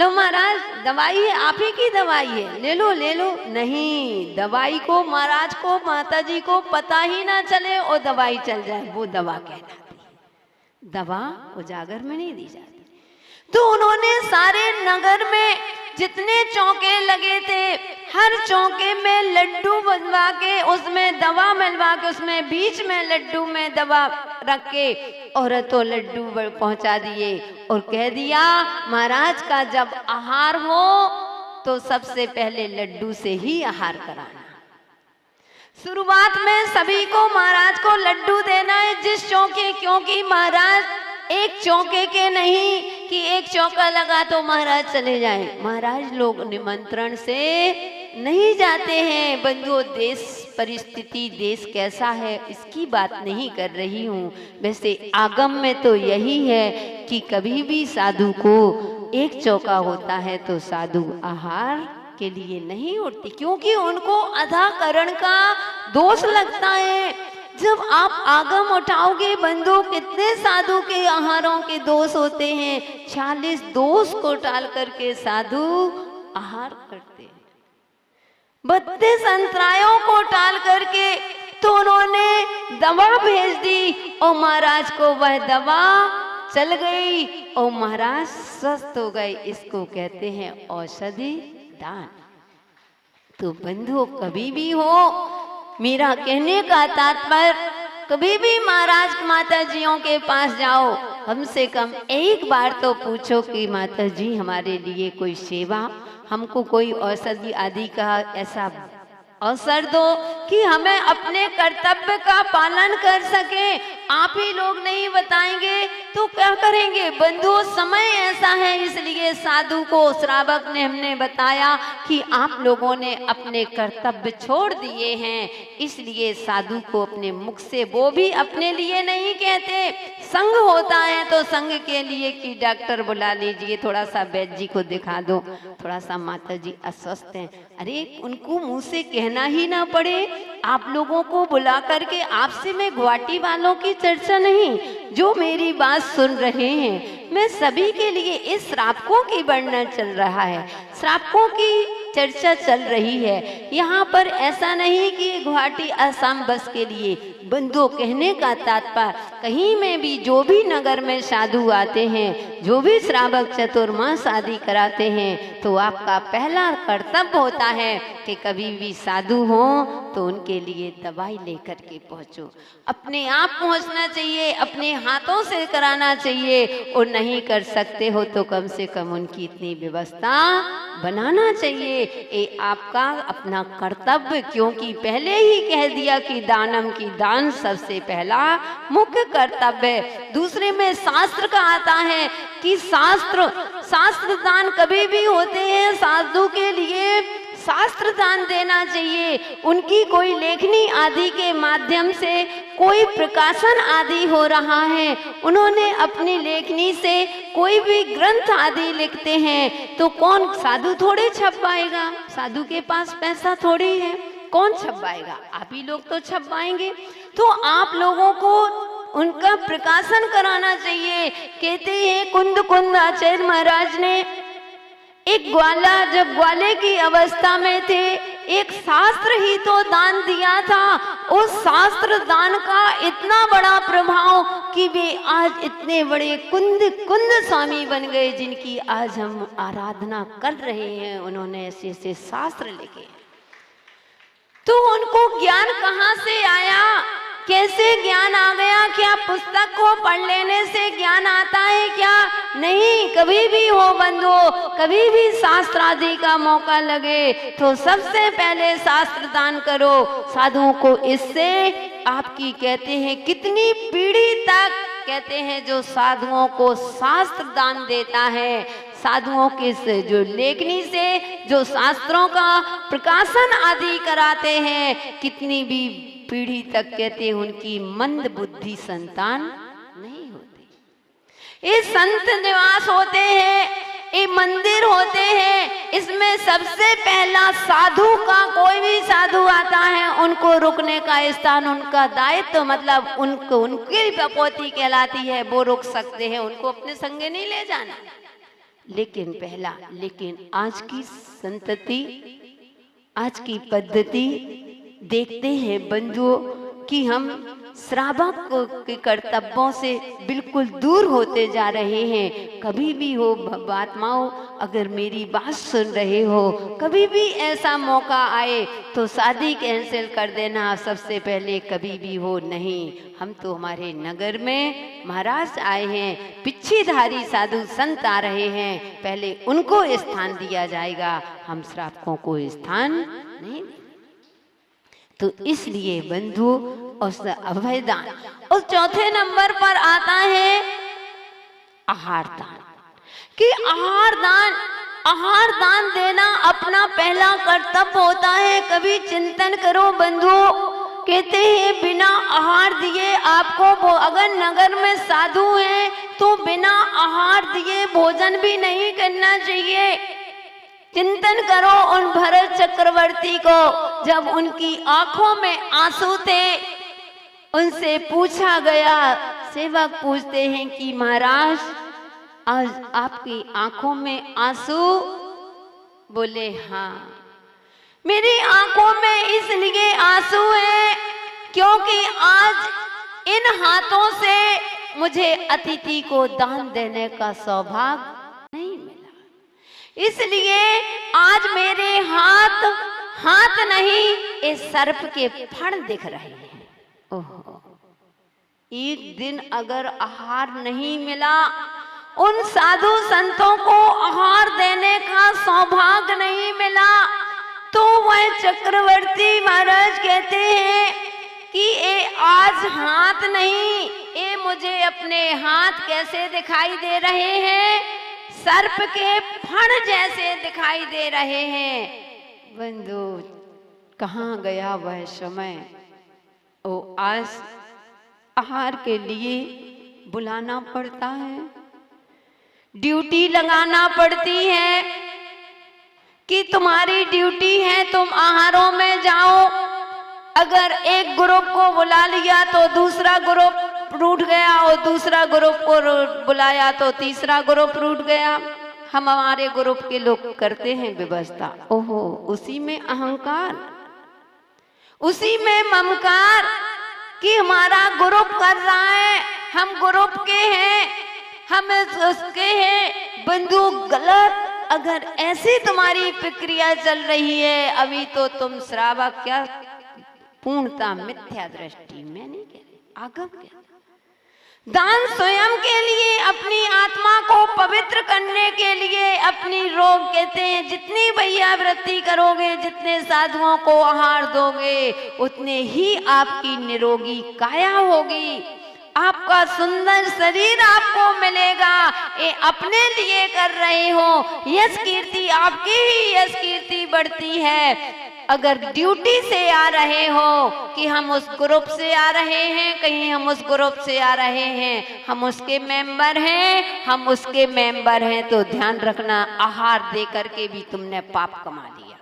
लो महाराज दवाई है, आप ही की दवाई है, ले लो ले लो। नहीं, दवाई को महाराज को माता जी को पता ही ना चले और दवाई चल जाए, वो दवा कहलाती है। दवा उजागर में नहीं दी जाती। तो उन्होंने सारे नगर में जितने चौके लगे थे, हर चौके में लड्डू बनवा के उसमें दवा मिलवा के उसमें बीच में लड्डू में दवा रख के औरतों लड्डू पहुंचा दिए और कह दिया महाराज का जब आहार हो तो सबसे पहले लड्डू से ही आहार कराना। शुरुआत में सभी को महाराज को लड्डू देना है जिस चौके, क्योंकि महाराज एक चौके के नहीं कि एक चौका लगा तो महाराज चले जाएं। महाराज लोग निमंत्रण से नहीं जाते हैं। बंधुओं, देश परिस्थिति देश कैसा है इसकी बात नहीं कर रही हूँ। वैसे आगम में तो यही है कि कभी भी साधु को एक चौका होता है तो साधु आहार के लिए नहीं उठते, क्योंकि उनको अधाकरण का दोष लगता है। जब आप आगम उठाओगे बंधु, कितने साधु के आहारों के दोष होते हैं। 40 दोष को टाल करके साधु आहार करते हैं। 32 अंतरायों को टाल करके तो उन्होंने दवा भेज दी और महाराज को वह दवा चल गई और महाराज स्वस्थ हो गए। इसको कहते हैं औषधि दान। तो बंधुओं, कभी भी हो, मेरा कहने का तात्पर्य, कभी भी महाराज माता जियों के पास जाओ, कम से कम एक बार तो पूछो कि माता जी हमारे लिए कोई सेवा, हमको कोई औषधि आदि का ऐसा अवसर दो कि हमें अपने कर्तव्य का पालन कर सके। आप ही लोग नहीं बताएंगे तो क्या करेंगे। बंधुओं, समय ऐसा है, इसलिए साधु को श्रावक ने हमने बताया कि आप लोगों ने अपने कर्तव्य छोड़ दिए हैं, इसलिए साधु को अपने मुख से वो भी अपने लिए नहीं कहते। संग होता है तो संग के लिए कि डॉक्टर बुला लीजिए, थोड़ा सा वैद्य जी को दिखा दो, थोड़ा सा माता जी अस्वस्थ हैं, अरे उनको मुंह से कहना ही ना पड़े। आप लोगों को बुला करके, आपसे मैं गुवाहाटी वालों की चर्चा नहीं, जो मेरी बात सुन रहे हैं, मैं सभी के लिए इस श्रावकों की वर्णन चल रहा है, श्रावकों की चर्चा चल रही है। यहाँ पर ऐसा नहीं कि गुवाहाटी असम बस के लिए। बंधुओं, कहने का तात्पर्य, कहीं में भी जो भी नगर में साधु आते हैं, जो भी श्रावक चतुर्मास आदि कराते हैं, तो आपका पहला कर्तव्य होता है कि कभी भी साधु हो तो उनके लिए दवाई लेकर के पहुँचो। अपने आप पहुँचना चाहिए, अपने हाथों से कराना चाहिए, और नहीं कर सकते हो तो कम से कम उनकी इतनी व्यवस्था बनाना चाहिए। ये आपका अपना कर्तव्य, क्योंकि पहले ही कह दिया कि दानम की दान सबसे पहला मुख्य कर्तव्य है। दूसरे में शास्त्र का आता है कि शास्त्र दान कभी भी होते हैं, साधु के लिए शास्त्र दान देना चाहिए। उनकी कोई लेखनी आदि के माध्यम से कोई प्रकाशन आदि हो रहा है, उन्होंने अपनी लेखनी से कोई भी ग्रंथ आदि लिखते हैं, तो कौन साधु थोड़े छपवाएगा, साधु के पास पैसा थोड़ी है, कौन छपवाएगा, आप ही लोग तो छपवाएंगे। तो आप लोगों को उनका प्रकाशन कराना चाहिए। कहते हैं कुंद आचार्य महाराज ने एक ग्वाला जब ग्वाले की अवस्था में थे, एक शास्त्र ही तो दान दिया था। उस शास्त्र दान का इतना बड़ा प्रभाव कि वे आज इतने बड़े कुंद स्वामी बन गए, जिनकी आज हम आराधना कर रहे हैं। उन्होंने ऐसे ऐसे शास्त्र लिखे। तो उनको ज्ञान कहाँ से आया, कैसे ज्ञान आ गया? क्या पुस्तक को पढ़ लेने से ज्ञान आता है क्या? नहीं, कभी भी हो बंधुओं, कभी भी शास्त्र आदि का मौका लगे तो सबसे पहले शास्त्र दान करो साधुओं को। इससे आपकी कहते हैं कितनी पीढ़ी तक, कहते हैं जो साधुओं को शास्त्र दान देता है, साधुओं के से जो लेखनी से जो शास्त्रों का प्रकाशन आदि कराते हैं, कितनी भी पीढ़ी तक कहते हैं उनकी मंद बुद्धि संतान नहीं होती। ये संत निवास होते हैं, ये मंदिर होते हैं, इसमें सबसे पहला साधु का, कोई भी साधु आता है उनको रुकने का स्थान, उनका दायित्व, मतलब उनको उनकी बपोती कहलाती है, वो रुक सकते हैं, उनको अपने संगे नहीं ले जाना। लेकिन आज की संतति, आज की पद्धति देखते हैं बंधुओं कि हम श्रावक के कर्तव्यों से बिल्कुल दूर होते जा रहे हैं। कभी भी हो भवात्माओं, अगर मेरी बात सुन रहे हो, कभी भी ऐसा मौका आए तो शादी कैंसिल कर देना सबसे पहले। कभी भी हो नहीं, हम तो हमारे नगर में महाराज आए हैं, पिच्छीधारी साधु संत आ रहे हैं, पहले उनको स्थान दिया जाएगा, हम श्रावकों को स्थान नहीं। तो इसलिए बंधु उस अभयदान, उस चौथे नंबर पर आता है आहार दान, कि आहार दान देना अपना पहला कर्तव्य होता है। कभी चिंतन करो बंधु, कहते हैं बिना आहार दिए आपको, अगर नगर में साधु हैं तो बिना आहार दिए भोजन भी नहीं करना चाहिए। चिंतन करो उन भरत चक्रवर्ती को, जब उनकी आंखों में आंसू थे, उनसे पूछा गया, सेवक पूछते हैं कि महाराज आज आपकी आंखों में आंसू? बोले हाँ, मेरी आंखों में इसलिए आंसू है क्योंकि आज इन हाथों से मुझे अतिथि को दान देने का सौभाग्य नहीं मिला, इसलिए आज मेरे हाथ नहीं, इस सर्प के फण दिख रहे हैं। ओहो, एक दिन अगर आहार नहीं मिला, उन साधु संतों को आहार देने का सौभाग्य नहीं मिला, तो वह चक्रवर्ती महाराज कहते हैं कि ये आज हाथ नहीं, ये मुझे अपने हाथ कैसे दिखाई दे रहे हैं? सर्प के फण जैसे दिखाई दे रहे हैं। बंधु, कहाँ गया वह समय? ओ आज आहार के लिए बुलाना पड़ता है, ड्यूटी लगाना पड़ती है कि तुम्हारी ड्यूटी है, तुम आहारों में जाओ। अगर एक ग्रुप को बुला लिया तो दूसरा ग्रुप रूठ गया, और दूसरा ग्रुप को बुलाया तो तीसरा ग्रुप रूठ गया। हम हमारे ग्रुप के लोग करते हैं व्यवस्था, ओहो, उसी में अहंकार, उसी में ममकार कि हमारा ग्रुप कर रहा है, हम ग्रुप के हैं, हम उसके हैं। बंधु गलत, अगर ऐसी तुम्हारी प्रक्रिया चल रही है, अभी तो तुम श्रावक क्या, पूर्णता मिथ्या दृष्टि में नहीं कह रही, आगम कहता। दान स्वयं के लिए, अपनी आत्मा को पवित्र करने के लिए, अपनी रोग कहते हैं जितनी भैया वृत्ति करोगे, जितने साधुओं को आहार दोगे, उतने ही आपकी निरोगी काया होगी, आपका सुंदर शरीर आपको मिलेगा। ये अपने लिए कर रहे हो, यश कीर्ति आपकी ही यश कीर्ति बढ़ती है। अगर ड्यूटी से आ रहे हो कि हम उस ग्रुप से आ रहे हैं, कहीं हम उस ग्रुप से आ रहे हैं, हम उसके मेंबर हैं, हम उसके मेंबर हैं, तो ध्यान रखना, आहार दे करके भी तुमने पाप कमा लिया।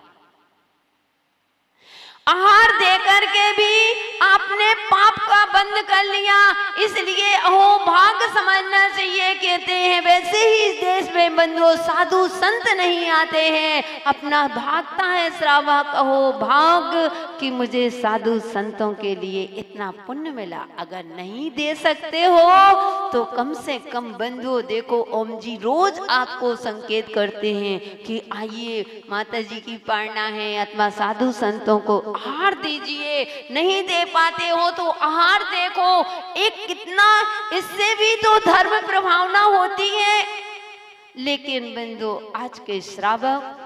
आहार देकर के भी आपने पाप का बंद कर लिया, इसलिए अहो भाग समझना चाहिए। कहते हैं वैसे ही इस देश में बंधुओं साधु संत नहीं आते हैं, अपना भागता है श्रावक, अहो भाग कि मुझे साधु संतों के लिए इतना पुण्य मिला। अगर नहीं दे सकते हो तो कम से कम बंधुओं देखो, ओम जी रोज आपको संकेत करते हैं कि आइए माता जी की पारना है, अथवा साधु संतों को आहार दीजिए। नहीं दे पाते हो तो आहार देखो, एक कितना इससे भी तो धर्म प्रभावना होती है। लेकिन बंधु आज के श्रावक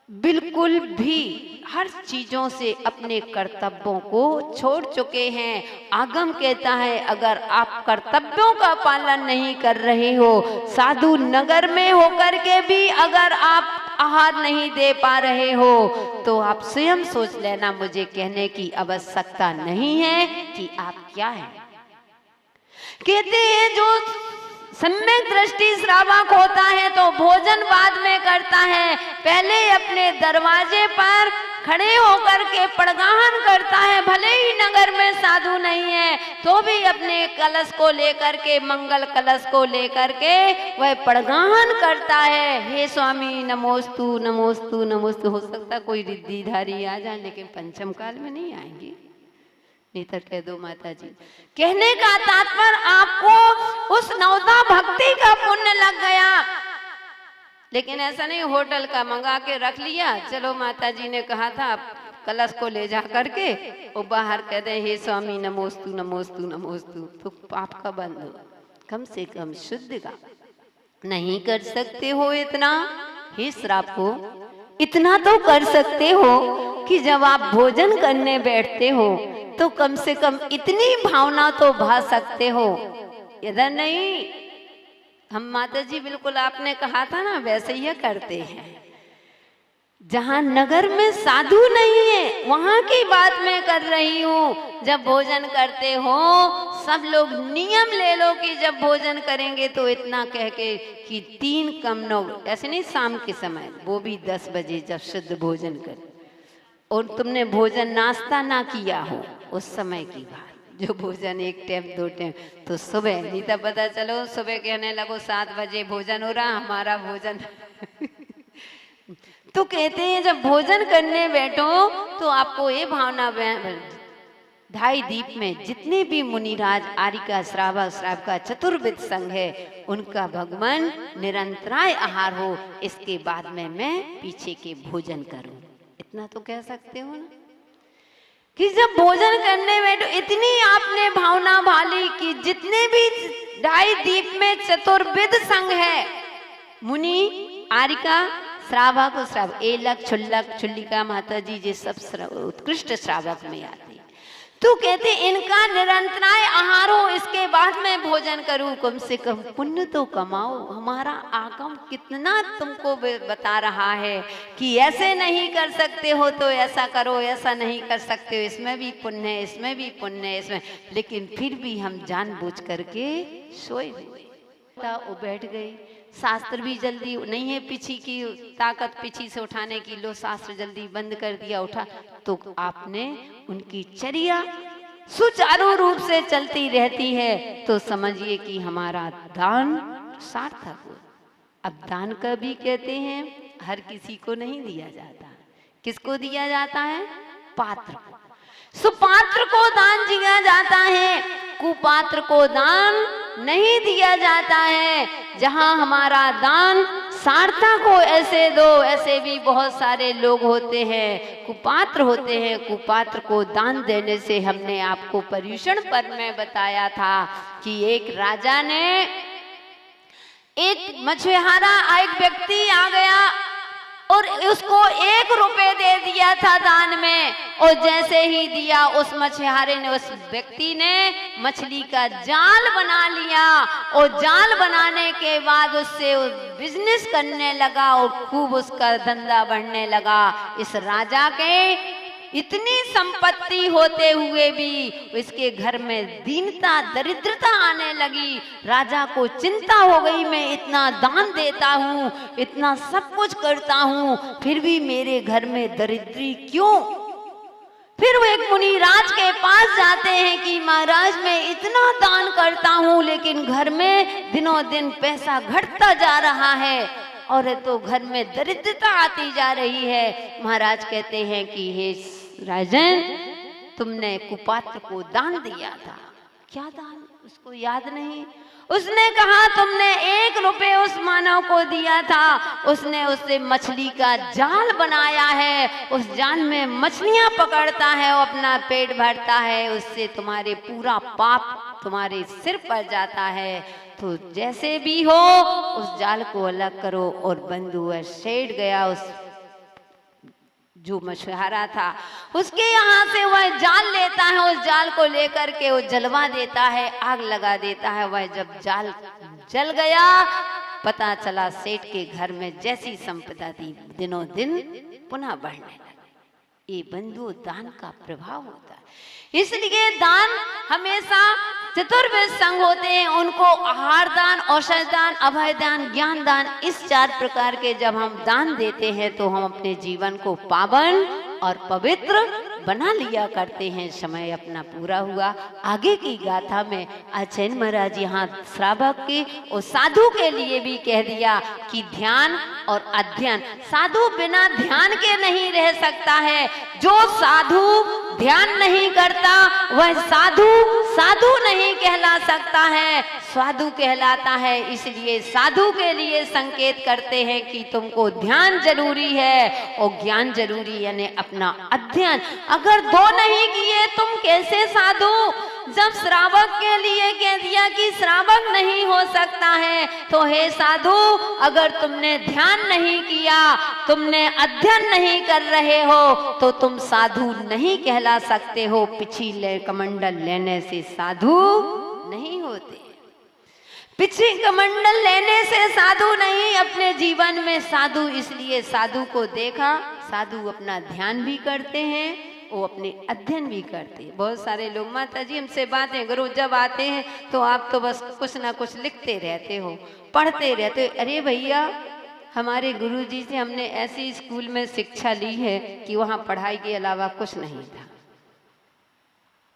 बिल्कुल भी हर चीजों से अपने कर्तव्यों को छोड़ चुके हैं। आगम कहता है अगर आप कर्तव्यों का पालन नहीं कर रहे हो, साधु नगर में होकर के भी अगर आप आहार नहीं दे पा रहे हो, तो आप स्वयं सोच लेना, मुझे कहने की आवश्यकता नहीं है कि आप क्या हैं। कहते हैं जो सम्यक दृष्टि श्रावक होता है तो भोजन बाद में करता है, पहले अपने दरवाजे पर खड़े होकर के पड़गाहन करता है। भले ही नगर में साधु नहीं है, तो भी अपने कलश को लेकर के, मंगल कलश को लेकर के वह पड़गान करता है, हे स्वामी नमोस्तु नमोस्तु नमोस्तु। हो सकता है कोई रिद्धिधारी आ जाए, लेकिन पंचम काल में नहीं आएंगी, नहीं तो कह दो माता जी। कहने का तात्पर्य आपको उस नवदा भक्ति का पुण्य लग गया। लेकिन ऐसा नहीं होटल का मंगा के रख लिया, चलो माता जी ने कहा था कलश को ले जा करके वो बाहर कह दे हे स्वामी नमोस्तु नमोस्तु नमोस्तु, तो पाप का बंद हो। कम से कम शुद्ध का नहीं कर सकते हो इतना, हे श्राप को इतना तो कर सकते हो कि जब आप भोजन करने बैठते हो तो कम से कम इतनी भावना तो भा सकते हो। इधर नहीं, हम माता जी बिल्कुल आपने कहा था ना वैसे ही करते हैं। जहां नगर में साधु नहीं है वहां की बात मैं कर रही हूँ। जब भोजन करते हो सब लोग नियम ले लो कि जब भोजन करेंगे तो इतना कह के कि 3 कम 9, ऐसे नहीं शाम के समय, वो भी 10 बजे जब शुद्ध भोजन कर, और तुमने भोजन नाश्ता ना किया हो उस समय की बात, जो भोजन 1 टाइम 2 टाइम, तो सुबह नहीं तो पता चलो सुबह कहने लगो 7 बजे भोजन हो रहा हमारा भोजन तो कहते हैं जब भोजन करने बैठो तो आपको ये भावना, ढाई दीप में जितने भी मुनिराज आरिका श्रावक श्रावका चतुर्विद संघ है उनका भगवान निरंतराय आहार हो, इसके बाद में मैं पीछे के भोजन करूं। इतना तो कह सकते हो ना कि जब भोजन करने बैठो इतनी आपने भावना भाली कि जितने भी ढाई दीप में चतुर्विद संघ है, मुनि आरिका श्रावक श्रावक, एलक छुल्लक छुल्लिका माता जी ये सब उत्कृष्ट श्रावक में आते। तो कहते इनका निरंतराय आहार हो, इसके बाद मैं भोजन करूं, कम से कम पुण्य तो कमाओ। हमारा आगम कितना तुमको बता रहा है कि ऐसे नहीं कर सकते हो तो ऐसा करो, ऐसा नहीं कर सकते हो इसमें भी पुण्य है, इसमें भी पुण्य है, इसमें, लेकिन फिर भी हम जानबूझ करके सोए हुए। वो बैठ गई, शास्त्र भी जल्दी नहीं है पीछे की ताकत पीछे से उठाने की, लो शास्त्र जल्दी बंद कर दिया, उठा। तो आपने उनकी चर्या सुचारू रूप से चलती रहती है तो समझिए कि हमारा दान सार्थक हो। अब दान का भी कहते हैं हर किसी को नहीं दिया जाता, किसको दिया जाता है? पात्र को। सुपात्र को दान दिया जाता है, कुपात्र को दान नहीं दिया जाता है। जहां हमारा दान सार्थक हो ऐसे दो, ऐसे भी बहुत सारे लोग होते हैं कुपात्र होते हैं। कुपात्र को दान देने से हमने आपको पर्युषण पर्व में बताया था कि एक राजा ने, एक मछुआरा एक व्यक्ति आ गया और उसको 1 रुपए दे दिया था दान में, और जैसे ही दिया उस मछुआरे ने, उस व्यक्ति ने मछली का जाल बना लिया, और जाल बनाने के बाद उससे बिजनेस करने लगा और खूब उसका धंधा बढ़ने लगा। इस राजा के इतनी संपत्ति होते हुए भी इसके घर में दीनता दरिद्रता आने लगी। राजा को चिंता हो गई, मैं इतना दान देता हूँ, इतना सब कुछ करता हूँ, फिर भी मेरे घर में दरिद्री क्यों? फिर वो एक मुनिराज के पास जाते हैं कि महाराज मैं इतना दान करता हूँ लेकिन घर में दिनों दिन पैसा घटता जा रहा है और तो घर में दरिद्रता आती जा रही है। महाराज कहते हैं कि हे राजन, तुमने कुपात्र को दान दिया था। क्या दान? उसको याद नहीं। उसने कहा तुमने 1 रुपए उस मानव को दिया था, उसने उससे मछली का जाल बनाया है, उस जाल में मछलियां पकड़ता है और अपना पेट भरता है, उससे तुम्हारे पूरा पाप तुम्हारे सिर पर जाता है। तो जैसे भी हो उस जाल को अलग करो। और बंधु सेठ गया, उस जो मछुआरा था उसके यहाँ से वह जाल लेता है, उस जाल को लेकर के वो जलवा देता है, आग लगा देता है। वह जब जाल जल गया, पता चला सेठ के घर में जैसी संपदा थी दिनों दिन पुनः बढ़ने लगी। ये बंधु दान का प्रभाव होता है। इसलिए दान हमेशा चतुर्विद संघ होते हैं, उनको आहार दान, औषध दान, अभय दान, ज्ञान दान, इस 4 प्रकार के जब हम दान देते हैं तो हम अपने जीवन को पावन और पवित्र बना लिया करते हैं। समय अपना पूरा हुआ। आगे की गाथा में आचार्य महाराज यहाँ श्रावक के और साधु के लिए भी कह दिया कि ध्यान और अध्ययन, साधु बिना ध्यान के नहीं रह सकता है। जो साधु ध्यान नहीं करता वह साधु नहीं कहला सकता है, साधु कहलाता है। इसलिए साधु के लिए संकेत करते हैं कि तुमको ध्यान जरूरी है और ज्ञान जरूरी, यानी अपना अध्ययन। अगर दो नहीं किए तुम कैसे साधु? जब श्रावक के लिए कह दिया कि श्रावक नहीं हो सकता है, तो हे साधु, अगर तुमने ध्यान नहीं किया, तुमने अध्ययन नहीं कर रहे हो, तो तुम साधु नहीं कहला सकते हो। पिछले कमंडल लेने से साधु नहीं होते, पिछले कमंडल लेने से साधु नहीं। अपने जीवन में साधु, इसलिए साधु को देखा, साधु अपना ध्यान भी करते हैं, वो अपने अध्ययन भी करते हैं। बहुत सारे लोग माता जी हमसे बातें करो, जब आते हैं तो आप तो बस कुछ ना कुछ लिखते रहते हो, पढ़ते रहते हो। अरे भैया, हमारे गुरुजी से हमने ऐसी स्कूल में शिक्षा ली है कि वहाँ पढ़ाई के अलावा कुछ नहीं था।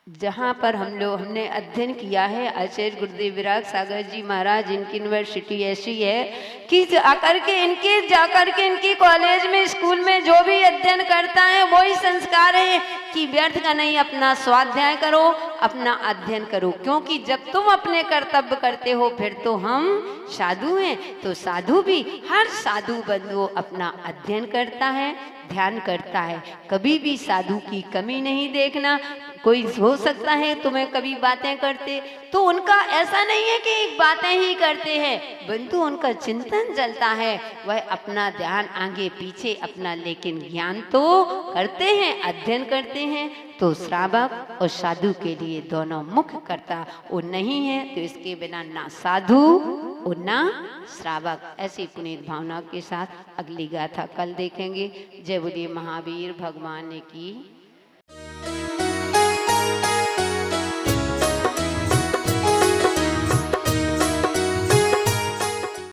जहाँ पर हमने अध्ययन किया है, आचार्य गुरुदेव विराग सागर जी महाराज, इनकी यूनिवर्सिटी ऐसी है कि जाकर के इनकी कॉलेज में, स्कूल में जो भी अध्ययन करता है वही संस्कार है कि व्यर्थ का नहीं, अपना स्वाध्याय करो, अपना अध्ययन करो। क्योंकि जब तुम अपने कर्तव्य करते हो फिर तो हम साधु हैं। तो साधु भी, हर साधु बंधु अपना अध्ययन करता है, ध्यान करता है। कभी भी साधु की कमी नहीं देखना। कोई हो सकता है तुम्हें कभी बातें करते, तो उनका ऐसा नहीं है कि बातें ही करते हैं, परंतु उनका चिंतन चलता है। वह अपना ध्यान आगे पीछे अपना, लेकिन ज्ञान तो करते हैं, अध्ययन करते हैं। तो श्रावक और साधु के लिए दोनों मुख्य कर्ता वो नहीं है, तो इसके बिना ना साधु और ना श्रावक। ऐसी पुनीत भावना के साथ अगली गाथा कल देखेंगे। जय बोलिए महावीर भगवान की।